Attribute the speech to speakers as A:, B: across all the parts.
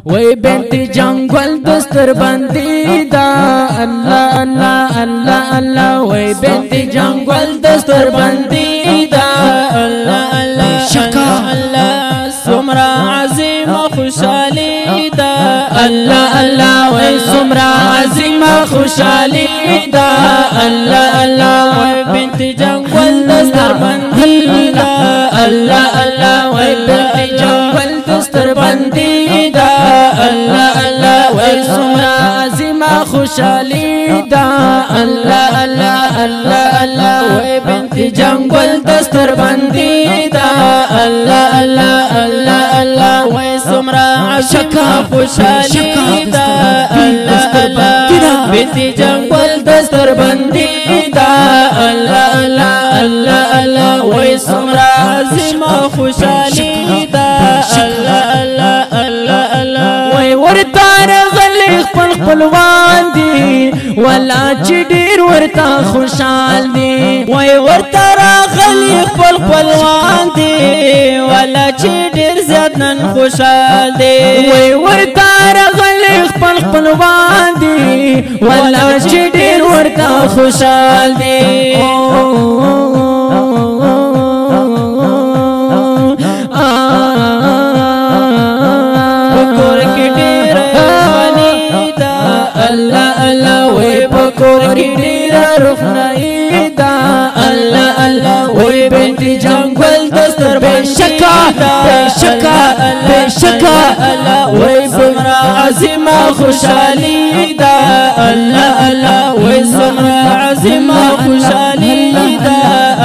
A: وای بنت جنگل دستر بندی دا الله الله الله الله وای بنت جنگل دستر بندی دا الله الله شکا الله سمرا عظیم خوشالی دا الله الله وای سمرا عظیم خوشالی دا الله الله وای بنت جنگل دستر بندی دا الله الله وای بنت جنگل دستر بندی دا الله الله وای سمرا عظیم خوشالی دا الله الله الله الله وای بنت جنگل دستر بندی دا الله الله الله الله وای سمرا عظیم خوشالی دا الله الله بنت جنگل دستر بندی دا الله الله الله الله وای سمرا عظیم خوشالی دا الله الله الله الله وای ورتار غلی خپلوان دی ولا چې ډیر ورته خوشحال دی وای ورتار غلی خپلوان دی ولا چې ډیر زیات نن خوشحال دی وای ورتار غلی خپلوان دی ولا چې ډیر ورته خوشحال دی الله الله وای پکور کی ډیر روخنائی دا الله الله وای بنت جنگل دستر بشکا بشکا بشکا الله وای سمرا عظیم خوشالی دا الله الله وای سمرا عظیم خوشالی دا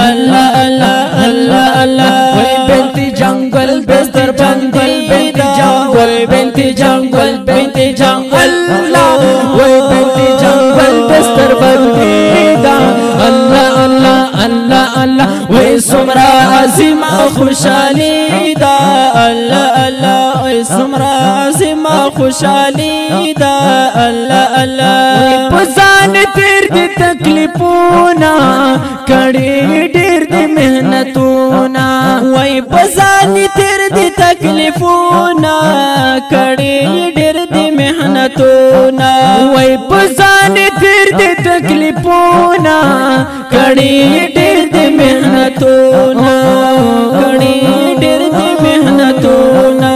A: الله الله الله الله وای بنت جنگل دستر بندی بنت جنگل بنت جنگل بنت جنگل وای بنت جنگل دستر بندی دا الله الله الله الله وای سمرا عظیم خوشالی دا الله الله وای سمرا عظیم خوشالی دا الله الله پسان تیر دی تکلیفونا کړي ډیر دی مهنتونا وای پسان تیر دی تکلیفونا کړي ډیر دی مهنتونا وای پسان تیر دی تکلیفونا کړي ډیر دی مهنتونا کړي ډیر دی مهنتونا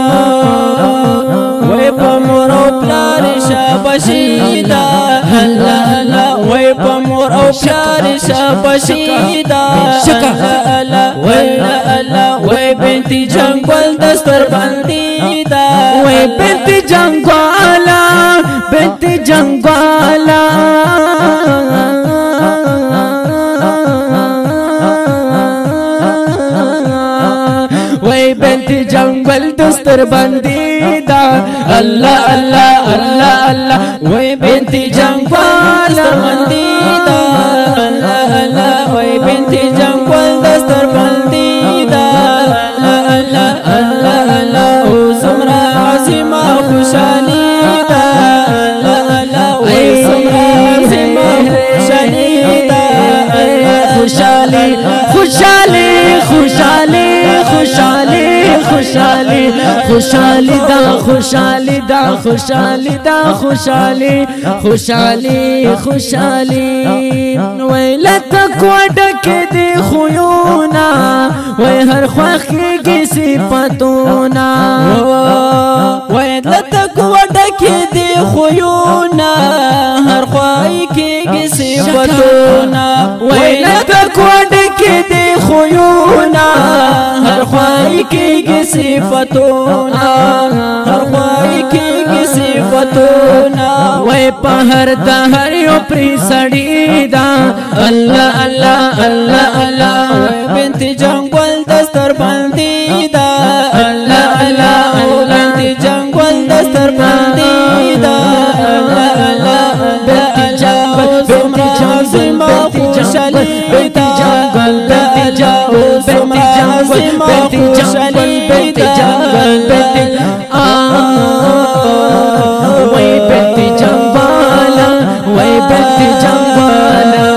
A: وای په مور او پلار شابشیدا الله الله وای په مور او پلار شابشیدا الله الله وای الله وای بنت جنگل دستر بندی دا وای بنت جنگالا بنت جنگالا وای بنت جنگل دستر بندی دا الله الله الله الله وای بنت جنگل دستر بندی دا الله الله وای بنت جنگل دستر بندی دا الله الله الله او سمرا عظیم خوشالی دا الله الله وای سمرا عظیم خوشالی دا خوشالی خوشالی خوشالی خوشالی خوشالی خوشالی دا خوشالی دا خوشالی دا خوشالی خوشالی خوشالی ویلت کوډک دی خویونا وای هر خوخی کی صفاتونا ویلت کوډک دی خویونا هر خوای کی صفاتونا ویلت کوډک دی خویونا هر خوای کی صفاتونا هر خوای کی صفاتونا وای په هر دهر یو پری سړی دا الله الله الله الله بنت جنگل دستر بندی دا الله الله بنت جنگل دستر بندی دا الله الله بنت جنگل سمرا عظیم خوشالی دا بنت جنگل سمرا عظیم خوشالی دا وای بنت جنگالا وای بنت جنگالا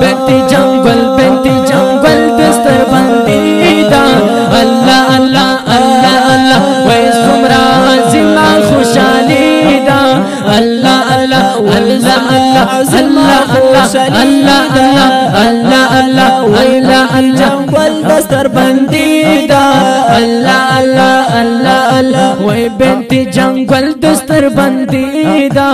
A: بنت جنگل بنت جنگل دستر بندی دا الله الله الله الله وای سمرا الله الله ويلا جنگل دستر بندی دا الله الله الله الله وای بنت جنگل دستر بندی دا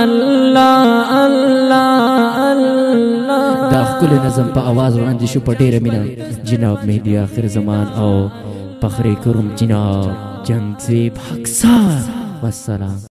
A: الله الله الله. دا خپل نظم په आवाज وړاندې شو په ډیره مینه جناب مهدی آخر زمان او فخر کرم جناب جنگزیب حقصار والسلام.